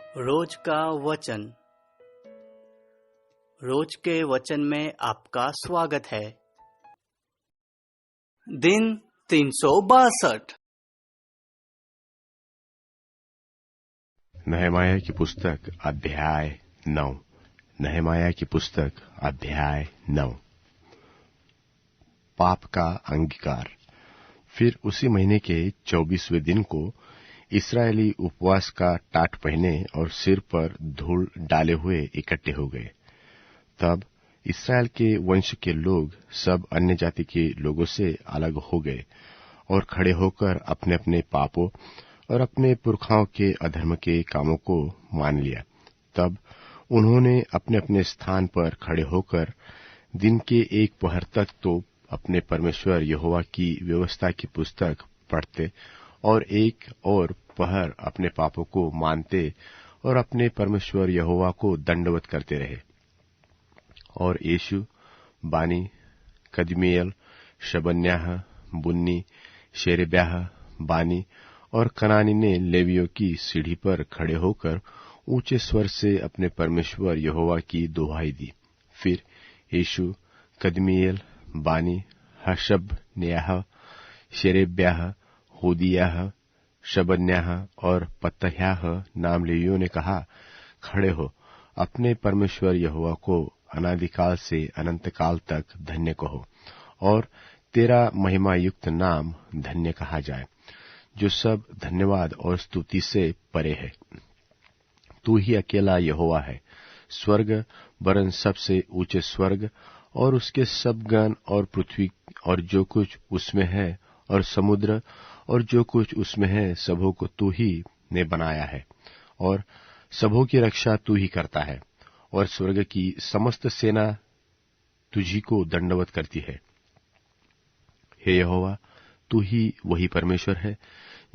रोज का वचन। रोज के वचन में आपका स्वागत है। दिन 362। नहमाया की पुस्तक अध्याय 9। नहमाया की पुस्तक अध्याय 9। पाप का अंगीकार। फिर उसी महीने के 24वें दिन को इस्राएली उपवास का टाट पहने और सिर पर धूल डाले हुए इकट्ठे हो गए। तब इस्राएल के वंश के लोग सब अन्य जाति के लोगों से अलग हो गए और खड़े होकर अपने अपने पापों और अपने पुरखाओं के अधर्म के कामों को मान लिया। तब उन्होंने अपने अपने स्थान पर खड़े होकर दिन के एक पहर तक तो अपने परमेश्वर यहोवा की व्यवस्था की पुस्तक पढ़ते और एक और पहर अपने पापों को मानते और अपने परमेश्वर यहोवा को दंडवत करते रहे। और यीशु, बानी, कदमिएल, शबन्याह, बुन्नी, शेरेब्याह, बानी और कनानी ने लेवियों की सीढ़ी पर खड़े होकर ऊंचे स्वर से अपने परमेश्वर यहोवा की दुहाई दी। फिर यीशु, कदमिएल, बानी, हशबन्याह, शेरेब्याह, होदियाह, शबन्याह और पतह्याह नाम लेवियों ने कहा, खड़े हो, अपने परमेश्वर यहोवा को अनादिकाल से अनंत काल तक धन्य कहो और तेरा महिमा युक्त नाम धन्य कहा जाए, जो सब धन्यवाद और स्तुति से परे है। तू ही अकेला यहोवा है। स्वर्ग वरन सबसे ऊंचे स्वर्ग और उसके सब गण और पृथ्वी और जो कुछ उसमें है और समुद्र और जो कुछ उसमें है, सबों को तू ही ने बनाया है और सबों की रक्षा तू ही करता है। और स्वर्ग की समस्त सेना तुझी को दंडवत करती है। हे यहोवा, तू ही वही परमेश्वर है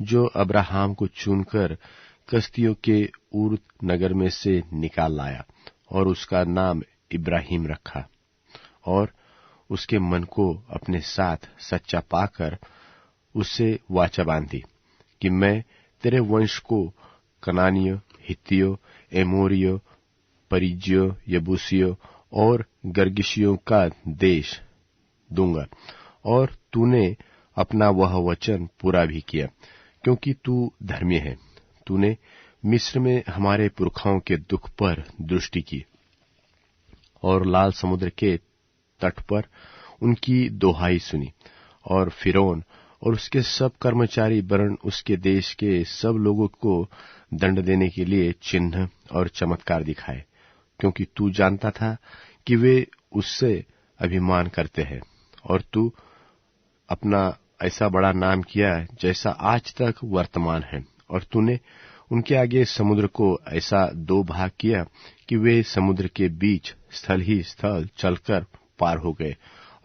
जो अब्राहम को चुनकर कसदियों के ऊर नगर में से निकाल लाया और उसका नाम इब्राहिम रखा और उसके मन को अपने साथ सच्चा पाकर उससे वाचा बांधी कि मैं तेरे वंश को कनानियों, हित्तियों, एमोरियों, परिज्जियों, यबूसियों और गर्गिशियों का देश दूंगा। और तूने अपना वह वचन पूरा भी किया, क्योंकि तू धर्मी है। तूने मिस्र में हमारे पुरखाओं के दुख पर दृष्टि की और लाल समुद्र के तट पर उनकी दोहाई सुनी और फिरौन और उसके सब कर्मचारी वरन उसके देश के सब लोगों को दंड देने के लिए चिन्ह और चमत्कार दिखाए, क्योंकि तू जानता था कि वे उससे अभिमान करते हैं। और तू अपना ऐसा बड़ा नाम किया जैसा आज तक वर्तमान है। और तूने उनके आगे समुद्र को ऐसा दो भाग किया कि वे समुद्र के बीच स्थल ही स्थल चलकर पार हो गए,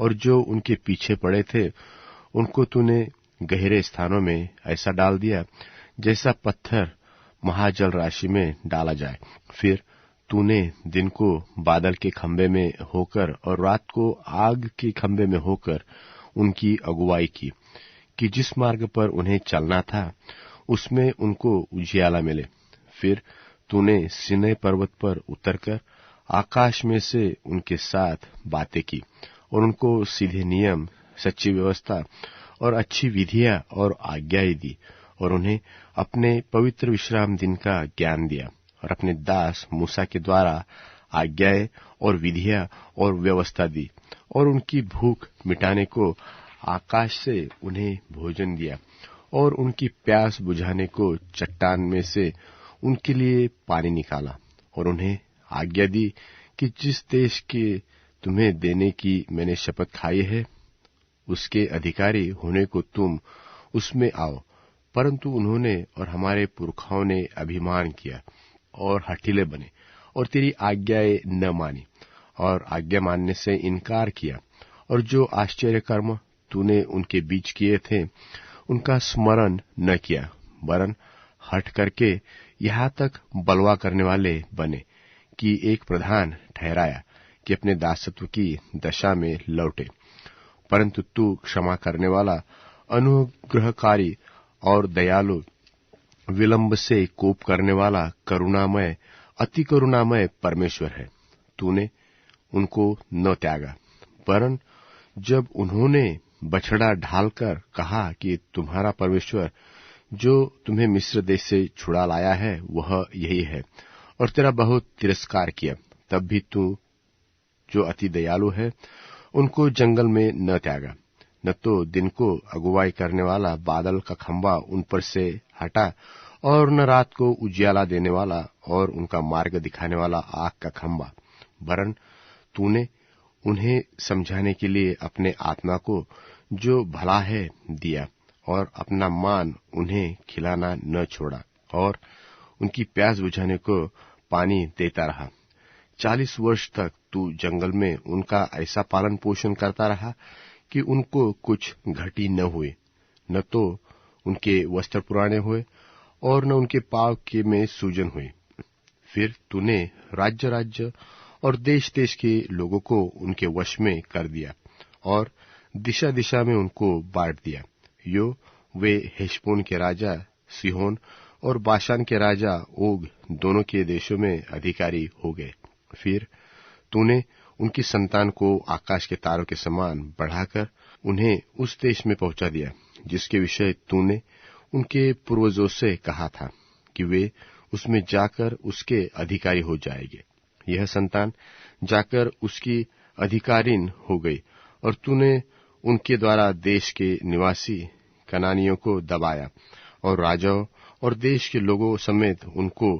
और जो उनके पीछे पड़े थे उनको तूने गहरे स्थानों में ऐसा डाल दिया जैसा पत्थर महाजल राशि में डाला जाए। फिर तूने दिन को बादल के खंभे में होकर और रात को आग के खंभे में होकर उनकी अगुवाई की कि जिस मार्ग पर उन्हें चलना था उसमें उनको उजियाला मिले। फिर तूने सीनै पर्वत पर उतरकर आकाश में से उनके साथ बातें की और उनको सीधे नियम, सच्ची व्यवस्था और अच्छी विधियां और आज्ञाएं दी और उन्हें अपने पवित्र विश्राम दिन का ज्ञान दिया और अपने दास मूसा के द्वारा आज्ञाएं और विधियां और व्यवस्था दी और उनकी भूख मिटाने को आकाश से उन्हें भोजन दिया और उनकी प्यास बुझाने को चट्टान में से उनके लिए पानी निकाला और उन्हें आज्ञा दी कि जिस देश के तुम्हें देने की मैंने शपथ खाई है उसके अधिकारी होने को तुम उसमें आओ। परंतु उन्होंने और हमारे पुरखाओं ने अभिमान किया और हठीले बने और तेरी आज्ञाएं न मानी और आज्ञा मानने से इनकार किया, और जो आश्चर्य कर्म तूने उनके बीच किए थे उनका स्मरण न किया, वरन हठ करके यहाँ तक बलवा करने वाले बने कि एक प्रधान ठहराया कि अपने दासत्व की दशा में लौटे। परंतु तू क्षमा करने वाला, अनुग्रहकारी और दयालु विलंब से कोप करने वाला करुणामय, अति करुणामय परमेश्वर है। तूने उनको न त्यागा, वरन जब उन्होंने बछड़ा ढालकर कहा कि तुम्हारा परमेश्वर जो तुम्हें मिस्र देश से छुड़ा लाया है वह यही है, और तेरा बहुत तिरस्कार किया, तब भी तू जो अति दयालु है उनको जंगल में न त्यागा। न तो दिन को अगुवाई करने वाला बादल का खंबा उन पर से हटा, और न रात को उजियाला देने वाला और उनका मार्ग दिखाने वाला आग का खंबा, वरन तूने उन्हें समझाने के लिए अपने आत्मा को जो भला है दिया, और अपना मान उन्हें खिलाना न छोड़ा, और उनकी प्यास बुझाने को पानी देता रहा। 40 वर्ष तक तू जंगल में उनका ऐसा पालन पोषण करता रहा कि उनको कुछ घटी न हुई, न तो उनके वस्त्र पुराने हुए और न उनके पाँव के में सूजन हुई। फिर तूने राज्य राज्य और देश देश के लोगों को उनके वश में कर दिया, और दिशा दिशा में उनको बांट दिया। यो वे हेशबोन के राजा सिहोन और बाशान के राजा ओग दोनों के देशों में अधिकारी हो गए। फिर तूने उनकी संतान को आकाश के तारों के समान बढ़ाकर उन्हें उस देश में पहुंचा दिया जिसके विषय तूने उनके पूर्वजों से कहा था कि वे उसमें जाकर उसके अधिकारी हो जाएंगे। यह संतान जाकर उसकी अधिकारीन हो गई, और तूने उनके द्वारा देश के निवासी कनानियों को दबाया, और राजाओं और देश के लोगों समेत उनको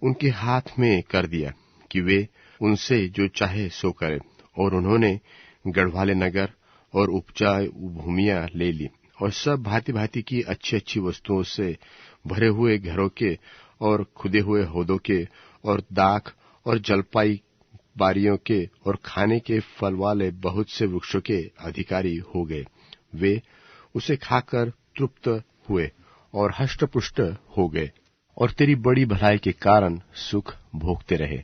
उनके हाथ में कर दिया कि वे उनसे जो चाहे सो करें। और उन्होंने गढ़वाले नगर और उपजाऊ भूमियां ले ली, और सब भांति भांति की अच्छी अच्छी वस्तुओं से भरे हुए घरों के और खुदे हुए होदों के और दाख और जलपाई बारियों के और खाने के फल वाले बहुत से वृक्षों के अधिकारी हो गए। वे उसे खाकर तृप्त हुए और हष्टपुष्ट हो गए, और तेरी बड़ी भलाई के कारण सुख भोगते रहे।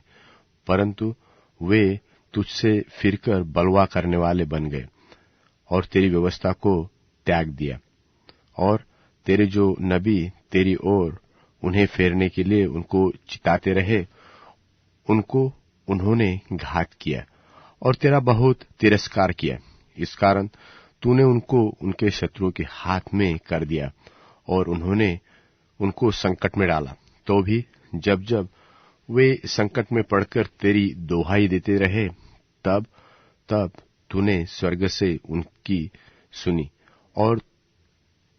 परंतु वे तुझसे फिरकर बलवा करने वाले बन गए और तेरी व्यवस्था को त्याग दिया, और तेरे जो नबी तेरी ओर उन्हें फेरने के लिए उनको चिताते रहे, उनको उन्होंने घात किया और तेरा बहुत तिरस्कार किया। इस कारण तूने उनको उनके शत्रुओं के हाथ में कर दिया, और उन्होंने उनको संकट में डाला। तो भी जब जब वे संकट में पड़कर तेरी दोहाई देते रहे, तब तब तूने स्वर्ग से उनकी सुनी, और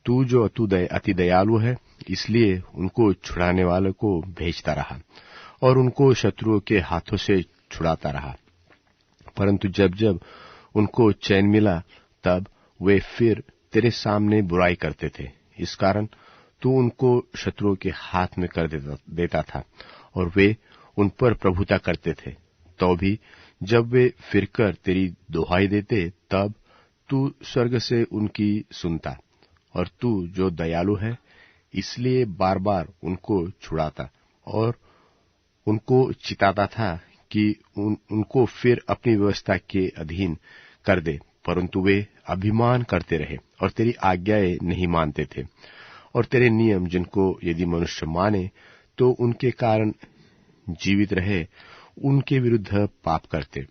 तू जो अति दयालु है इसलिए उनको छुड़ाने वाले को भेजता रहा और उनको शत्रुओं के हाथों से छुड़ाता रहा। परंतु जब जब उनको चैन मिला, तब वे फिर तेरे सामने बुराई करते थे। इस कारण तू उनको शत्रुओं के हाथ में कर देता था, और वे उन पर प्रभुता करते थे। तो भी जब वे फिरकर तेरी दुहाई देते, तब तू स्वर्ग से उनकी सुनता, और तू जो दयालु है इसलिए बार बार उनको छुड़ाता और उनको चिताता था कि उनको फिर अपनी व्यवस्था के अधीन कर दे। परंतु वे अभिमान करते रहे और तेरी आज्ञाएं नहीं मानते थे, और तेरे नियम जिनको यदि मनुष्य माने तो उनके कारण जीवित रहे, उनके विरुद्ध पाप करते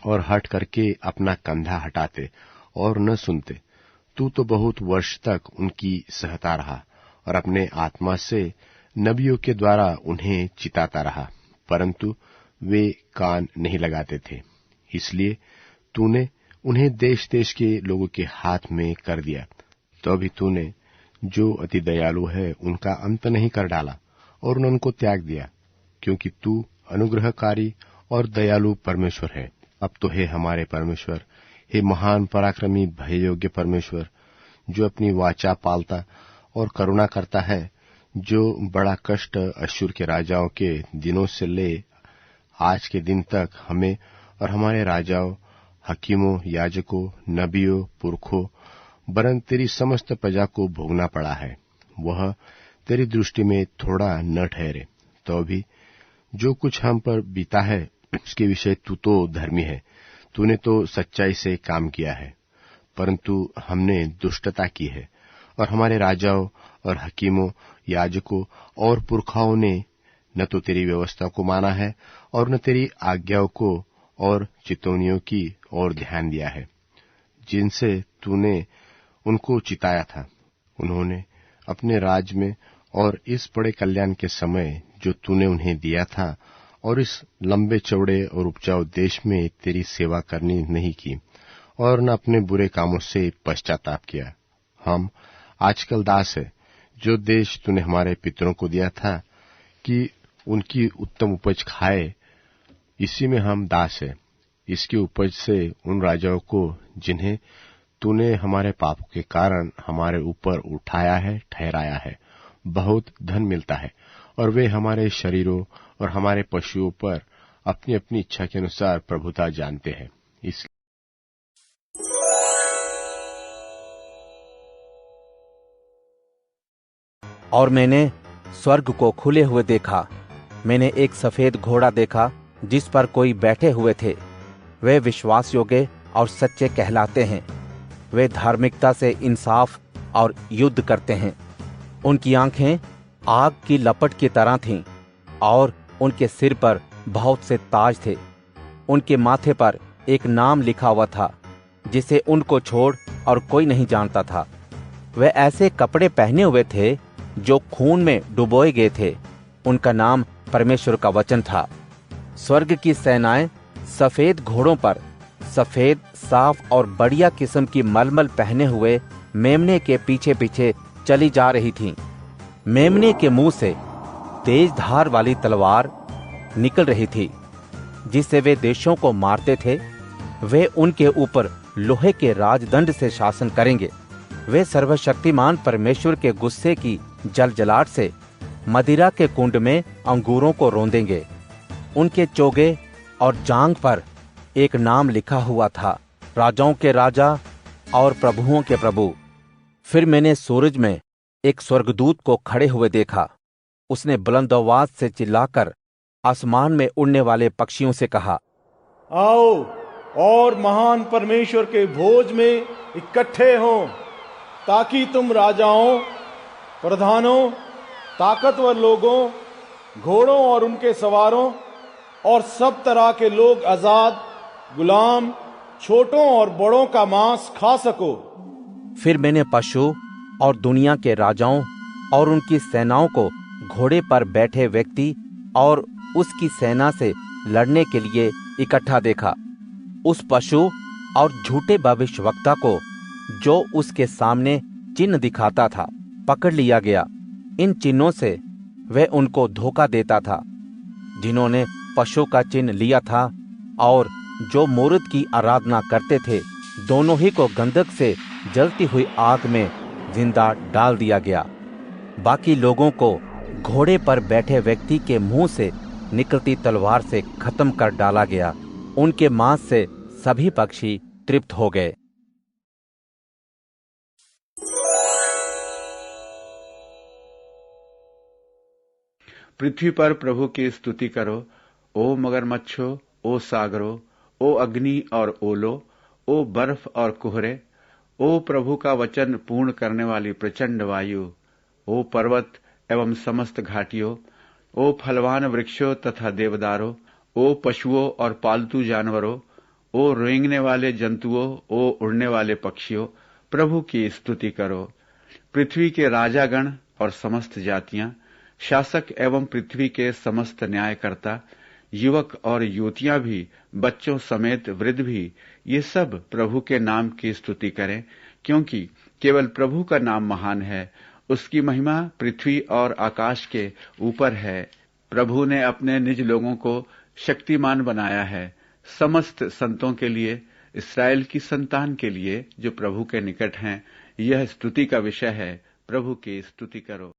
और हट करके अपना कंधा हटाते और न सुनते। तू तो बहुत वर्ष तक उनकी सहता रहा और अपने आत्मा से नबियों के द्वारा उन्हें चिताता रहा, परंतु वे कान नहीं लगाते थे। इसलिए तूने उन्हें देश देश के लोगों के हाथ में कर दिया। तो भी तूने जो अति दयालु है उनका अंत नहीं कर डाला और उनको त्याग दिया, क्योंकि तू अनुग्रहकारी और दयालु परमेश्वर है। अब तो हे हमारे परमेश्वर, हे महान पराक्रमी भययोग्य परमेश्वर, जो अपनी वाचा पालता और करुणा करता है, जो बड़ा कष्ट अश्शूर के राजाओं के दिनों से ले आज के दिन तक हमें और हमारे राजाओं, हकीमों, याजकों, नबियों, पुरखों वरन तेरी समस्त प्रजा को भोगना पड़ा है, वह तेरी दृष्टि में थोड़ा न ठहरे। तो भी जो कुछ हम पर बीता है उसके विषय तू तो धर्मी है। तूने तो सच्चाई से काम किया है, परंतु हमने दुष्टता की है और हमारे राजाओं और हकीमों, याजकों और पुरखाओं ने न तो तेरी व्यवस्था को माना है और न तेरी आज्ञाओं को और चितौनियों की ओर ध्यान दिया है, जिनसे तूने उनको चिताया था। उन्होंने अपने राज में और इस बड़े कल्याण के समय जो तूने उन्हें दिया था और इस लंबे चौड़े और उपजाऊ देश में तेरी सेवा करनी नहीं की और न अपने बुरे कामों से पश्चाताप किया। हम आजकल दास है, जो देश तूने हमारे पितरों को दिया था कि उनकी उत्तम उपज खाए, इसी में हम दास है। इसकी उपज से उन राजाओं को जिन्हें तूने हमारे पापों के कारण हमारे ऊपर उठाया है, ठहराया है, बहुत धन मिलता है और वे हमारे शरीरों और हमारे पशुओं पर अपनी अपनी इच्छा के अनुसार प्रभुता जानते हैं। इसलिए और मैंने स्वर्ग को खुले हुए देखा। मैंने एक सफेद घोड़ा देखा जिस पर कोई बैठे हुए थे। वे विश्वास योग्य और सच्चे कहलाते हैं। वे धार्मिकता से इंसाफ और युद्ध करते हैं। उनकी आंखें आग की लपट की तरह थीं और उनके सिर पर बहुत से ताज थे। उनके माथे पर एक नाम लिखा हुआ था जिसे उनको छोड़ और कोई नहीं जानता था। वे ऐसे कपड़े पहने हुए थे जो खून में डुबोए गए थे। उनका नाम परमेश्वर का वचन था। स्वर्ग की सेनाएं सफेद घोड़ों पर सफेद, साफ और बढ़िया किस्म की मलमल पहने हुए मेमने के पीछे पीछे चली जा रही थीं। मेमने के मुंह से तेज धार वाली तलवार निकल रही थी जिससे वे देशों को मारते थे। वे उनके ऊपर लोहे के राजदंड से शासन करेंगे। वे सर्वशक्तिमान परमेश्वर के गुस्से की जलजलाहट से मदिरा के कुंड में अंगूरों को रौंदेंगे। उनके चोगे और जांघ पर एक नाम लिखा हुआ था, राजाओं के राजा और प्रभुओं के प्रभु। फिर मैंने सूरज में एक स्वर्गदूत को खड़े हुए देखा। उसने बुलंद आवाज से चिल्लाकर आसमान में उड़ने वाले पक्षियों से कहा, आओ और महान परमेश्वर के भोज में इकट्ठे हों, ताकि तुम राजाओं, प्रधानों, ताकतवर लोगों, घोड़ों और उनके सवारों और सब तरह के लोग आजाद, गुलाम, छोटों और बड़ों का मांस खा सको। फिर मैंने पशु और दुनिया के राजाओं और उनकी सेनाओं को घोड़े पर बैठे व्यक्ति और उसकी सेना से लड़ने के लिए इकट्ठा देखा। उस पशु और झूठे भविष्यवक्ता को जो उसके सामने चिन्ह दिखाता था पकड़ लिया गया। इन चिन्हों से वह उनको धोखा देता था जिन्होंने पशु का चिन्ह लिया था और जो मूर्त की आराधना करते थे। दोनों ही को गंधक से जलती हुई आग में जिंदा डाल दिया गया। बाकी लोगों को घोड़े पर बैठे व्यक्ति के मुंह से निकलती तलवार से खत्म कर डाला गया। उनके मांस से सभी पक्षी तृप्त हो गए। पृथ्वी पर प्रभु की स्तुति करो, ओ मगरमच्छो, ओ सागरों, ओ अग्नि और ओलो, ओ बर्फ और कुहरे, ओ प्रभु का वचन पूर्ण करने वाली प्रचंड वायु, ओ पर्वत एवं समस्त घाटियों, ओ फलवान वृक्षों तथा देवदारों, ओ पशुओं और पालतू जानवरों, ओ रेंगने वाले जंतुओं, ओ उड़ने वाले पक्षियों, प्रभु की स्तुति करो। पृथ्वी के राजागण और समस्त जातियां, शासक एवं पृथ्वी के समस्त न्यायकर्ता, युवक और युवतियां भी, बच्चों समेत वृद्ध भी, ये सब प्रभु के नाम की स्तुति करें, क्योंकि केवल प्रभु का नाम महान है। उसकी महिमा पृथ्वी और आकाश के ऊपर है। प्रभु ने अपने निज लोगों को शक्तिमान बनाया है। समस्त संतों के लिए, इस्राएल की संतान के लिए जो प्रभु के निकट हैं, यह स्तुति का विषय है। प्रभु की स्तुति करो।